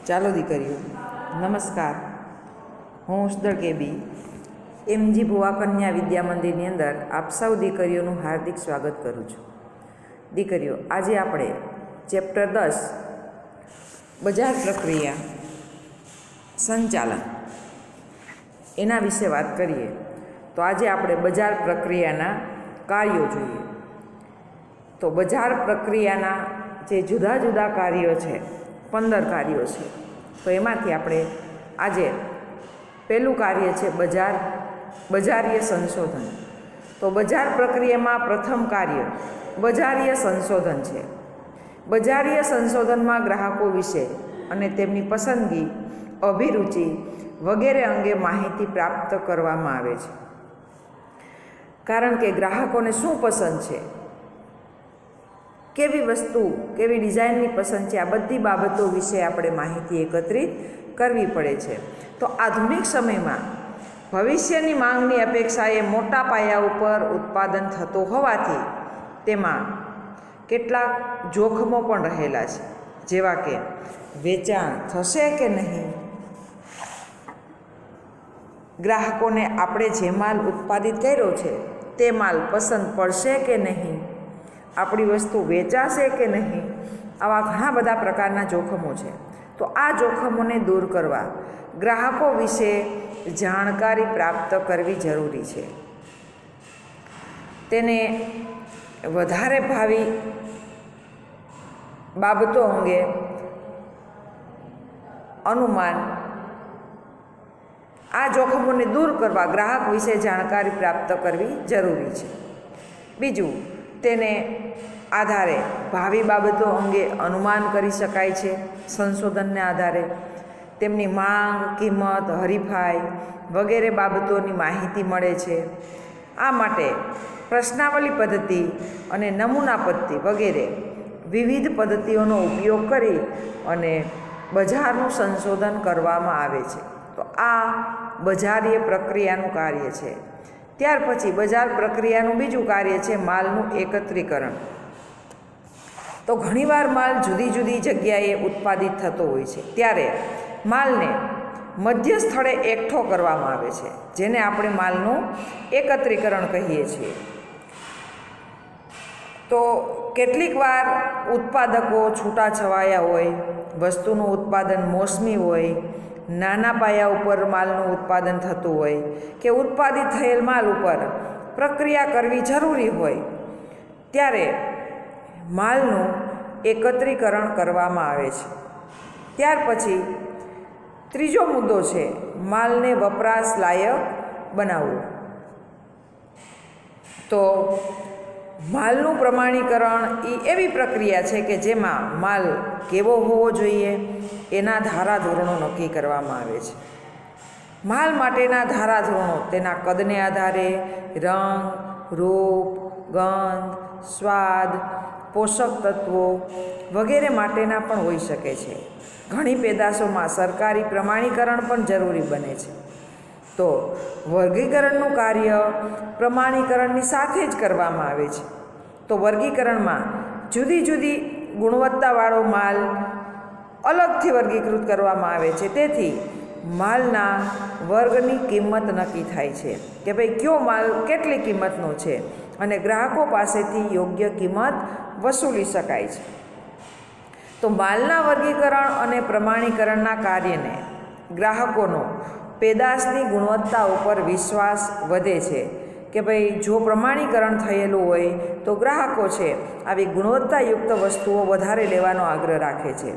ચાલો દીકરીઓ, નમસ્કાર. હું ઉસદળ કેબી એમજી ભુવા કન્યા વિદ્યા મંદિરની અંદર આપ સૌ દીકરીઓનું હાર્દિક સ્વાગત કરું છું. દીકરીઓ, આજે આપણે ચેપ્ટર 10 બજાર પ્રક્રિયા સંચાલન એના વિશે વાત કરીએ. તો આજે આપણે બજાર પ્રક્રિયાના કાર્યો જોઈએ. તો બજાર પ્રક્રિયાના જે જુદા જુદા કાર્યો છે, 15 કાર્યો છે. તો એમાંથી આપણે આજે પહેલું કાર્ય છે બજારીય સંશોધન. તો બજાર પ્રક્રિયામાં પ્રથમ કાર્ય બજારીય સંશોધન છે. બજારીય સંશોધનમાં ગ્રાહકો વિશે અને તેમની પસંદગી, અભિરુચિ વગેરે અંગે માહિતી પ્રાપ્ત કરવામાં આવે છે. કારણ કે ગ્રાહકોને શું પસંદ છે, કેવી વસ્તુ, કેવી ડિઝાઇનની પસંદ છે, આ બધી બાબતો વિશે આપણે માહિતી એકત્રિત કરવી પડે છે. તો આધુનિક સમયમાં ભવિષ્યની માંગની અપેક્ષાએ મોટા પાયા ઉપર ઉત્પાદન થતું હોવાથી તેમાં કેટલાક જોખમો પણ રહેલા છે, જેવા કે વેચાણ થશે કે નહીં, ગ્રાહકોને આપણે જે માલ ઉત્પાદિત કર્યો છે તે માલ પસંદ પડશે કે નહીં, આપણી વસ્તુ વેચાશે કે નહીં, આવા ઘણા બધા પ્રકારના જોખમો છે. તો આ જોખમોને દૂર કરવા ગ્રાહકો વિશે જાણકારી પ્રાપ્ત કરવી જરૂરી છે. તેને વધારે ભાવિ બાબતો અંગે અનુમાન, આ જોખમોને દૂર કરવા ગ્રાહક વિશે જાણકારી પ્રાપ્ત કરવી જરૂરી છે. બીજું, તેને આધારે ભાવિ બાબતો અંગે અનુમાન કરી શકાય છે. સંશોધનને આધારે તેમની માંગ, કિંમત, હરીફાઈ વગેરે બાબતોની માહિતી મળે છે. આ માટે પ્રશ્નાવલી પદ્ધતિ અને નમૂના પદ્ધતિ વગેરે વિવિધ પદ્ધતિઓનો ઉપયોગ કરી અને બજારનું સંશોધન કરવામાં આવે છે. તો આ બજારીય પ્રક્રિયાનું કાર્ય છે. ત્યાર પછી બજાર પ્રક્રિયાનું બીજું કાર્ય છે માલનું એકત્રીકરણ. તો ઘણીવાર માલ જુદી જુદી જગ્યાએ ઉત્પાદિત થતો હોય છે, ત્યારે માલને મધ્ય સ્થળે એકઠો કરવામાં આવે છે, જેને આપણે માલનું એકત્રીકરણ કહીએ છીએ. તો કેટલીક વાર ઉત્પાદકો છૂટાછવાયા હોય, વસ્તુનું ઉત્પાદન મોસમી હોય, નાના પાયા ઉપર માલનું ઉત્પાદન થતું હોય કે ઉત્પાદિત થયેલ માલ ઉપર પ્રક્રિયા કરવી જરૂરી હોય, ત્યારે માલનું એકત્રીકરણ કરવામાં આવે છે. ત્યાર પછી ત્રીજો મુદ્દો છે માલને વપરાશ લાયક બનાવવું. તો માલનું પ્રમાણીકરણ એ એવી પ્રક્રિયા છે કે જેમાં માલ કેવો હોવો જોઈએ એના ધારાધોરણો નક્કી કરવામાં આવે છે. માલ માટેના ધારાધોરણો તેના કદને આધારે રંગ, રૂપ, ગંધ, સ્વાદ, પોષક તત્વો વગેરે માટેના પણ હોઈ શકે છે. ઘણી પેદાશોમાં સરકારી પ્રમાણીકરણ પણ જરૂરી બને છે. તો વર્ગીકરણનું કાર્ય પ્રમાણીકરણની સાથે જ કરવામાં આવે છે. તો વર્ગીકરણમાં જુદી જુદી ગુણવત્તાવાળો માલ અલગથી વર્ગીકૃત કરવામાં આવે છે. તેથી માલના વર્ગની કિંમત નક્કી થાય છે કે ભાઈ કયો માલ કેટલી કિંમતનો છે અને ગ્રાહકો પાસેથી યોગ્ય કિંમત વસૂલી શકાય છે. તો માલના વર્ગીકરણ અને પ્રમાણીકરણના કાર્યને ગ્રાહકોનો પેદાશની ગુણવત્તા ઉપર વિશ્વાસ વધે છે કે ભાઈ જો પ્રમાણીકરણ થયેલું હોય તો ગ્રાહકો છે આવી ગુણવત્તાયુક્ત વસ્તુઓ વધારે લેવાનો આગ્રહ રાખે છે.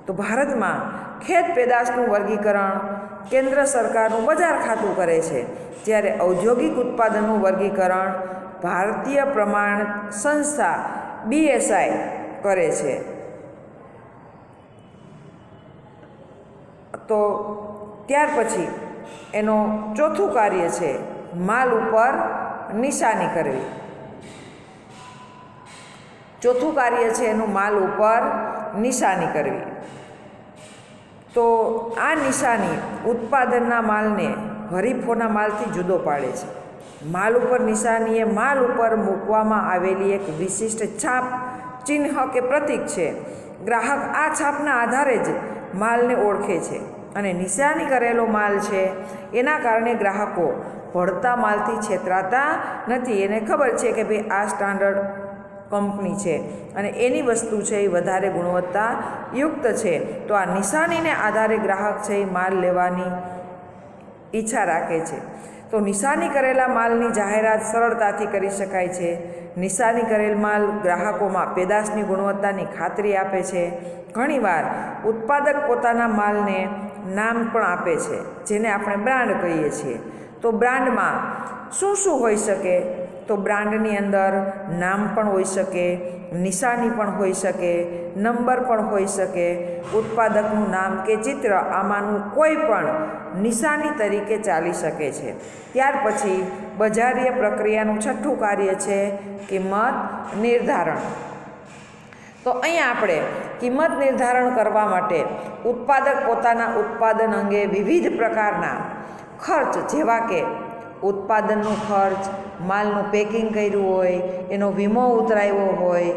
તો ભારતમાં ખેત પેદાશનું વર્ગીકરણ કેન્દ્ર સરકારનું બજાર ખાતું કરે છે, જ્યારે ઔદ્યોગિક ઉત્પાદનનું વર્ગીકરણ ભારતીય પ્રમાણ સંસ્થા BSI કરે છે. તો ત્યાર પછી એનો ચોથું કાર્ય છે માલ ઉપર નિશાની કરવી. ચોથું કાર્ય છે એનું માલ ઉપર નિશાની કરવી. તો આ નિશાની ઉત્પાદનના માલને હરીફોના માલથી જુદો પાડે છે. માલ ઉપર નિશાની એ માલ ઉપર મૂકવામાં આવેલી એક વિશિષ્ટ છાપ, ચિહ્ન કે પ્રતીક છે. ગ્રાહક આ છાપના આધારે જ માલને ઓળખે છે અને નિશાની કરેલો માલ છે એના કારણે ગ્રાહકો ભળતા માલથી છેતરાતા નથી. એને ખબર છે કે ભાઈ આ સ્ટાન્ડર્ડ કંપની છે અને એની વસ્તુ છે એ વધારે ગુણવત્તાયુક્ત છે. તો આ નિશાનીને આધારે ગ્રાહક છે એ માલ લેવાની ઈચ્છા રાખે છે. તો નિશાની કરેલા માલની જાહેરાત સરળતાથી કરી શકાય છે. નિશાની કરેલ માલ ગ્રાહકોમાં પેદાશની ગુણવત્તાની ખાતરી આપે છે. ઘણીવાર ઉત્પાદક પોતાના માલને નામ પણ આપે છે, જેને આપણે બ્રાન્ડ કહીએ છીએ. તો બ્રાન્ડમાં શું શું હોઈ શકે? તો બ્રાન્ડની અંદર નામ પણ હોઈ શકે, નિશાની પણ હોઈ શકે, નંબર પણ હોઈ શકે, ઉત્પાદકનું નામ કે ચિત્ર આમાંનું કોઈ પણ નિશાની તરીકે ચાલી શકે છે. ત્યાર પછી બજારીય પ્રક્રિયાનું છઠ્ઠું કાર્ય છે કિંમત નિર્ધારણ. તો અહીંયા આપણે કિંમત નિર્ધારણ કરવા માટે ઉત્પાદક પોતાના ઉત્પાદન અંગે વિવિધ પ્રકારના ખર્ચ, જેવા કે ઉત્પાદનનો ખર્ચ, માલનું પેકિંગ કર્યું હોય, એનો વીમો ઉતરાવ્યો હોય,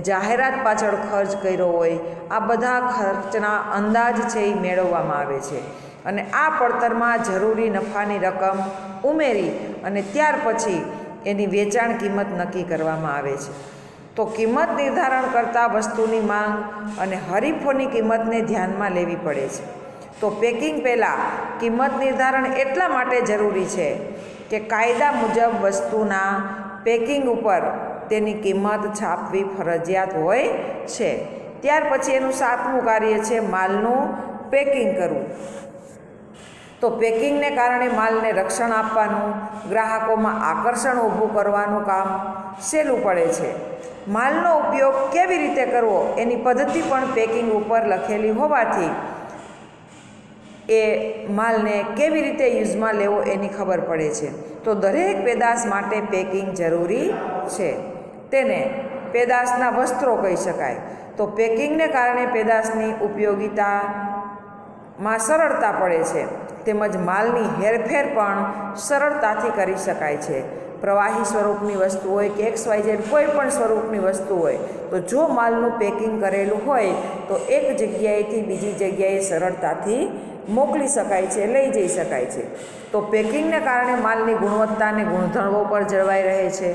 જાહેરાત પાછળ ખર્ચ કર્યો હોય, આ બધા ખર્ચના અંદાજ છે એ મેળવવામાં આવે છે. અને આ પડતરમાં જરૂરી નફાની રકમ ઉમેરી અને ત્યાર પછી એની વેચાણ કિંમત નક્કી કરવામાં આવે છે. તો કિંમત નિર્ધારણ કરતાં વસ્તુની માંગ અને હરીફોની કિંમતને ધ્યાનમાં લેવી પડે છે. તો પેકિંગ પહેલાં કિંમત નિર્ધારણ એટલા માટે જરૂરી છે કે કાયદા મુજબ વસ્તુના પેકિંગ ઉપર તેની કિંમત છાપવી ફરજિયાત હોય છે. ત્યાર પછી એનું સાતમું કાર્ય છે માલનું પેકિંગ કરવું. તો પેકિંગને કારણે માલને રક્ષણ આપવાનું, ગ્રાહકોમાં આકર્ષણ ઊભું કરવાનું કામ સહેલું પડે છે. માલનો ઉપયોગ કેવી રીતે કરવો એની પદ્ધતિ પણ પેકિંગ ઉપર લખેલી હોવાથી એ માલને કેવી રીતે યુઝમાં લેવો એની ખબર પડે છે. તો દરેક પેદાશ માટે પેકિંગ જરૂરી છે. તેને પેદાશના વસ્ત્રો કહી શકાય. તો પેકિંગને કારણે પેદાશની ઉપયોગિતામાં સરળતા પડે છે, તેમજ માલની હેરફેર પણ સરળતાથી કરી શકાય છે. પ્રવાહી સ્વરૂપની વસ્તુ હોય કે XYZ કોઈ પણ સ્વરૂપની વસ્તુ હોય, તો જો માલનું પેકિંગ કરેલું હોય તો એક જગ્યાએથી બીજી જગ્યાએ સરળતાથી મોકલી શકાય છે, લઈ જઈ શકાય છે. તો પેકિંગને કારણે માલની ગુણવત્તા અને ગુણધર્મો પર જળવાઈ રહે છે.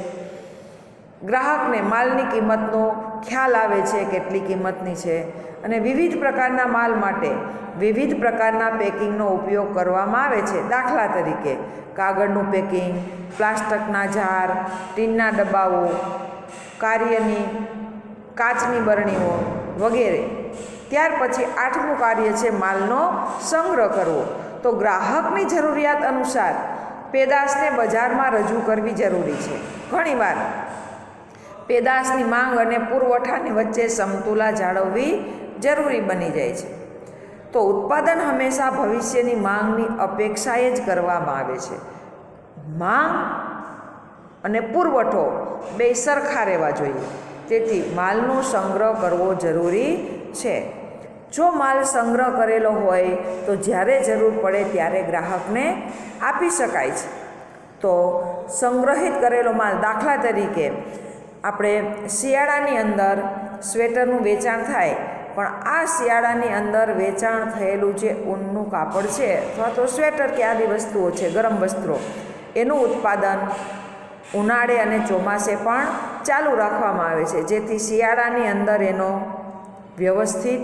ગ્રાહકને માલની કિંમતનો ખ્યાલ આવે છે, કેટલી કિંમતની છે. અને વિવિધ પ્રકારના માલ માટે વિવિધ પ્રકારના પેકિંગનો ઉપયોગ કરવામાં આવે છે. દાખલા તરીકે કાગળનું પેકિંગ, પ્લાસ્ટિકના જાર, ટીનના ડબ્બાઓ, કાચની બરણીઓ વગેરે. ત્યાર પછી આઠમું કાર્ય છે માલનો સંગ્રહ કરવો. તો ગ્રાહકની જરૂરિયાત અનુસાર પેદાશને બજારમાં રજૂ કરવી જરૂરી છે. ઘણીવાર પેદાશની માંગ અને પુરવઠાની વચ્ચે સમતુલા જાળવવી જરૂરી બની જાય છે. તો ઉત્પાદન હંમેશા ભવિષ્યની માંગની અપેક્ષાએ જ કરવામાં આવે છે. માંગ અને પુરવઠો બે સરખા રહેવા જોઈએ. તેથી માલનો સંગ્રહ કરવો જરૂરી છે. જો માલ સંગ્રહ કરેલો હોય તો જ્યારે જરૂર પડે ત્યારે ગ્રાહકને આપી શકાય છે. તો સંગ્રહિત કરેલો માલ, દાખલા તરીકે આપણે શિયાળાની અંદર સ્વેટરનું વેચાણ થાય, પણ આ શિયાળાની અંદર વેચાણ થયેલું જે ઊનનું કાપડ છે અથવા તો સ્વેટર કે આદિ વસ્તુઓ છે, ગરમ વસ્ત્રો, એનું ઉત્પાદન ઉનાળે અને ચોમાસે પણ ચાલુ રાખવામાં આવે છે, જેથી શિયાળાની અંદર એનો વ્યવસ્થિત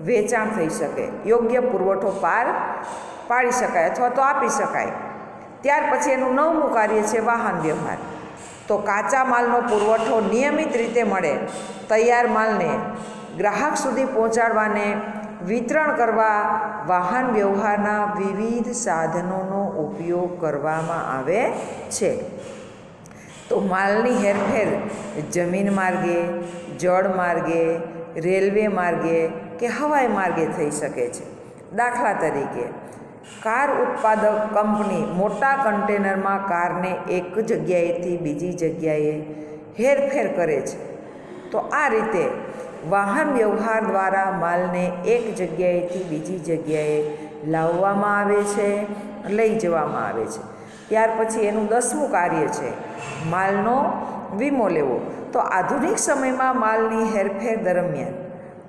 વેચાણ થઈ શકે, યોગ્ય પુરવઠો પાડી શકાય અથવા તો આપી શકાય. ત્યાર પછી એનું નવમું કાર્ય છે વાહન વ્યવહાર. તો કાચા માલનો પુરવઠો નિયમિત રીતે મળે, તૈયાર માલને ગ્રાહક સુધી પહોંચાડવાને વિતરણ કરવા વાહન વ્યવહારના વિવિધ સાધનોનો ઉપયોગ કરવામાં આવે છે. તો માલની હેરફેર જમીન માર્ગે, જળ માર્ગે, રેલવે માર્ગે કે હવાઈ માર્ગે થઈ શકે છે. દાખલા તરીકે કાર ઉત્પાદક કંપની મોટા કન્ટેનરમાં કારને એક જગ્યાએથી બીજી જગ્યાએ હેરફેર કરે છે. તો આ રીતે વાહન વ્યવહાર દ્વારા માલને એક જગ્યાએથી બીજી જગ્યાએ લાવવામાં આવે છે, લઈ જવામાં આવે છે. ત્યાર પછી એનું 10મું કાર્ય છે માલનો વીમો લેવો. તો આધુનિક સમયમાં માલની હેરફેર દરમિયાન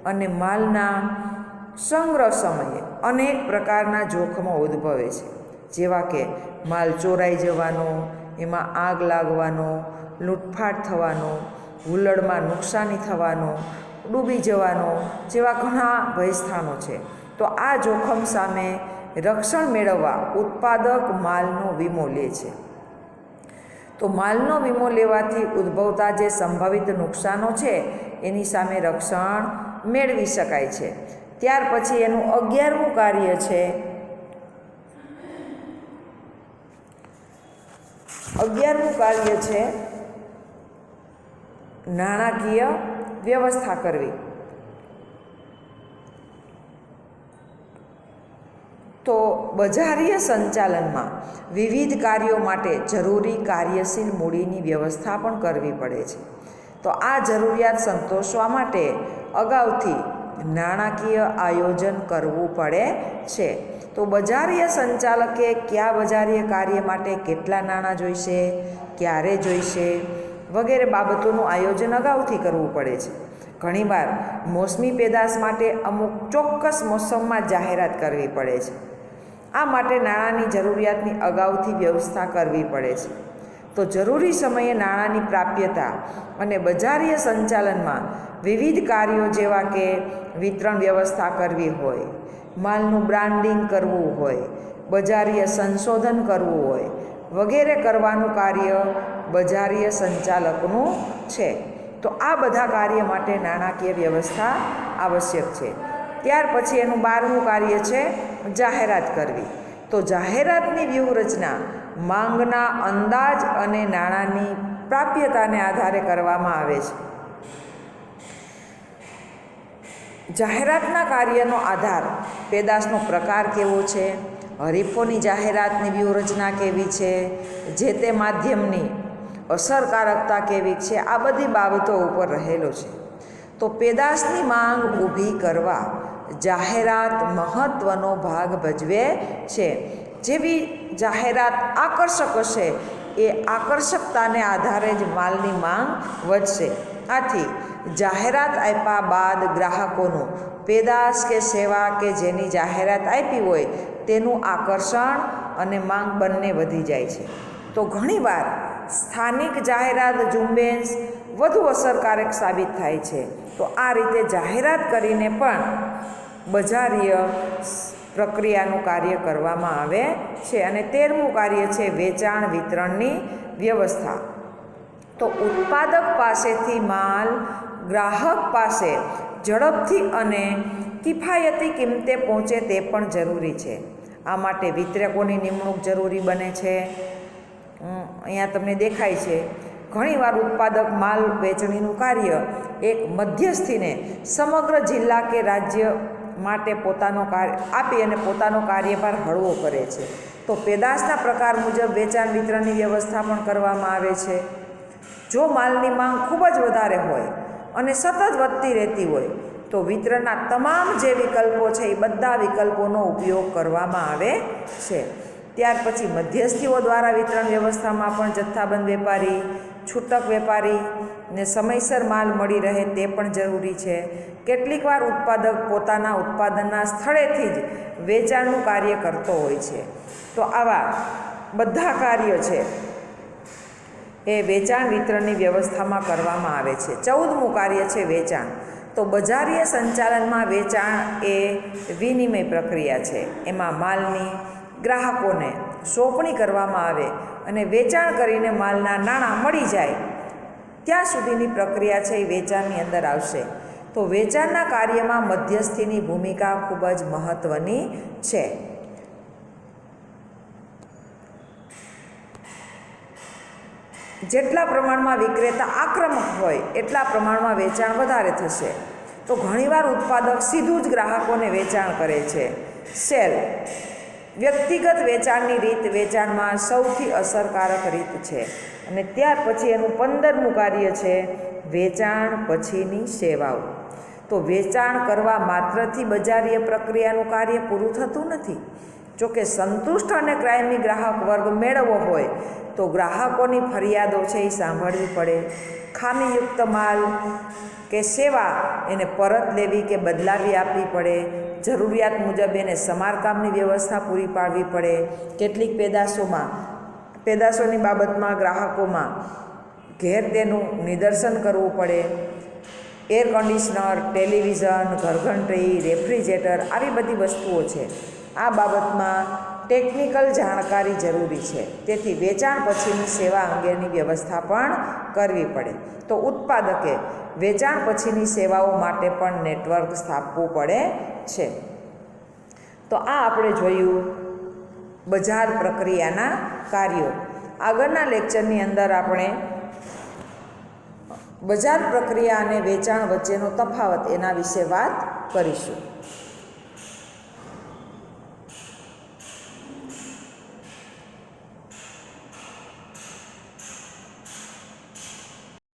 અને માલના સંગ્રહ સમયે અનેક પ્રકારના જોખમો ઉદ્ભવે છે, જેવા કે માલ ચોરાઈ જવાનો, એમાં આગ લાગવાનો, લૂંટફાટ થવાનો, હુલ્લડમાં નુકસાની થવાનો, ડૂબી જવાનો જેવા ઘણા ભયસ્થાનો છે. તો આ જોખમ સામે રક્ષણ મેળવવા ઉત્પાદક માલનો વીમો લે છે. તો માલનો વીમો લેવાથી ઉદ્ભવતા જે સંભવિત નુકસાનો છે એની સામે રક્ષણ મેળવી શકાય છે. ત્યાર પછી એનું 11મું કાર્ય છે, 11મું કાર્ય છે નાણાકીય વ્યવસ્થા કરવી. તો બજારીય સંચાલનમાં વિવિધ કાર્યો માટે જરૂરી કાર્યશીલ મૂડીની વ્યવસ્થા પણ કરવી પડે છે. તો આ જરૂરિયાત સંતોષવા માટે અગાઉથી નાણાકીય આયોજન કરવું પડે છે. તો બજારીય સંચાલકે કયા બજારીય કાર્ય માટે કેટલા નાણાં જોઈશે, ક્યારે જોઈશે વગેરે બાબતોનું આયોજન અગાઉથી કરવું પડે છે. ઘણીવાર મોસમી પેદાશ માટે અમુક ચોક્કસ મોસમમાં જાહેરાત કરવી પડે છે. આ માટે નાણાંની જરૂરિયાતની અગાઉથી વ્યવસ્થા કરવી પડે છે. તો જરૂરી સમયે નાણાંની પ્રાપ્યતા અને બજારીય સંચાલનમાં વિવિધ કાર્યો જેવા કે વિતરણ વ્યવસ્થા કરવી હોય, માલનું બ્રાન્ડિંગ કરવું હોય, બજારીય સંશોધન કરવું હોય વગેરે કરવાનું કાર્ય બજારીય સંચાલકનું છે. તો આ બધા કાર્ય માટે નાણાકીય વ્યવસ્થા આવશ્યક છે. ત્યાર પછી એનું 12મું કાર્ય છે જાહેરાત કરવી. તો જાહેરાતની વ્યૂહરચના માંગના અંદાજ અને નાણાંની પ્રાપ્યતાને આધારે કરવામાં આવે છે. જાહેરાતના કાર્યનો આધાર પેદાશનો પ્રકાર કેવો છે, હરીફોની જાહેરાતની વ્યૂહરચના કેવી છે, જે તે માધ્યમની અસરકારકતા કેવી છે, આ બધી બાબતો ઉપર રહેલો છે. તો પેદાશની માંગ ઊભી કરવા જાહેરાત મહત્ત્વનો ભાગ ભજવે છે. જેવી જાહેરાત આકર્ષક હશે એ આકર્ષકતાને આધારે જ માલની માંગ વધશે. આથી જાહેરાત આપ્યા બાદ ગ્રાહકોનું પેદાશ કે સેવા કે જેની જાહેરાત આપી હોય તેનું આકર્ષણ અને માંગ બંને વધી જાય છે. તો ઘણીવાર સ્થાનિક જાહેરાત ઝુંબેશ વધુ અસરકારક સાબિત થાય છે. તો આ રીતે જાહેરાત કરીને પણ બજારીય પ્રક્રિયાનું કાર્ય કરવામાં આવે છે. અને 13મું કાર્ય છે વેચાણ વિતરણની વ્યવસ્થા. તો ઉત્પાદક પાસેથી માલ ગ્રાહક પાસે ઝડપથી અને કિફાયતી કિંમતે પહોંચે તે પણ જરૂરી છે. આ માટે વિતરકોની નિમણૂક જરૂરી બને છે. અહીંયા તમને દેખાય છે ઘણીવાર ઉત્પાદક માલ વેચણીનું કાર્ય એક મધ્યસ્થીને સમગ્ર જિલ્લા કે રાજ્ય માટે પોતાનો કાર્ય આપી અને પોતાનો કાર્યભાર હળવો કરે છે. તો પેદાશના પ્રકાર મુજબ વેચાણ વિતરણની વ્યવસ્થા પણ કરવામાં આવે છે. જો માલની માંગ ખૂબ જ વધારે હોય અને સતત વધતી રહેતી હોય તો વિતરણના તમામ જે વિકલ્પો છે એ બધા વિકલ્પોનો ઉપયોગ કરવામાં આવે છે. ત્યાર પછી મધ્યસ્થીઓ દ્વારા વિતરણ વ્યવસ્થામાં પણ જથ્થાબંધ વેપારી, છૂટક વેપારી ને સમયસર માલ મળી રહે તે પણ જરૂરી છે. કેટલીકવાર ઉત્પાદક પોતાના ઉત્પાદનના સ્થળેથી જ વેચાણનું કાર્ય કરતો હોય છે. તો આવા બધા કાર્યો છે એ વેચાણ વિતરણની વ્યવસ્થામાં કરવામાં આવે છે. 14મું કાર્ય છે વેચાણ. તો બજારીય સંચાલનમાં વેચાણ એ વિનિમય પ્રક્રિયા છે. એમાં માલની ગ્રાહકોને સોંપણી કરવામાં આવે અને વેચાણ કરીને માલના નાણાં મળી જાય ત્યાં સુધીની પ્રક્રિયા છે એ વેચાણની અંદર આવશે. તો વેચાણના કાર્યમાં મધ્યસ્થીની ભૂમિકા ખૂબ જ મહત્ત્વની છે. જેટલા પ્રમાણમાં વિક્રેતા આક્રમક હોય એટલા પ્રમાણમાં વેચાણ વધારે થશે. તો ઘણીવાર ઉત્પાદક સીધું જ ગ્રાહકોને વેચાણ કરે છે. સેલ વ્યક્તિગત વેચાણની રીત વેચાણમાં સૌથી અસરકારક રીત છે. અને ત્યાર પછી એનું 15મું કાર્ય છે વેચાણ પછીની સેવાઓ. તો વેચાણ કરવા માત્રથી બજારીય પ્રક્રિયાનું કાર્ય પૂરું થતું નથી. જોકે સંતુષ્ટ અને કાયમી ગ્રાહક વર્ગ મેળવવો હોય તો ગ્રાહકોની ફરિયાદો છે એ સાંભળવી પડે. ખામીયુક્ત માલ કે સેવા એને પરત લેવી કે બદલાવી આપવી પડે. જરૂરિયાત મુજબ એને સમારકામની વ્યવસ્થા પૂરી પાડવી પડે, કેટલીક પેદાશોની બાબતમાં ગ્રાહકોમાં ઘેર તેનું નિદર્શન કરવું પડે. એર કન્ડિશનર, ટેલિવિઝન, ઘરઘંટી, રેફ્રિજરેટર આવી બધી વસ્તુઓ છે. આ બાબતમાં ટેકનિકલ જાણકારી જરૂરી છે. તેથી વેચાણ પછીની સેવા અંગેની વ્યવસ્થા પણ કરવી પડે. તો ઉત્પાદકે વેચાણ પછીની સેવાઓ માટે પણ નેટવર્ક સ્થાપવું પડે છે. તો આ આપણે જોયું બજાર પ્રક્રિયાના કાર્યો. આગળના લેક્ચરની અંદર આપણે બજાર પ્રક્રિયા અને વેચાણ વચ્ચેનો તફાવત એના વિશે વાત કરીશું.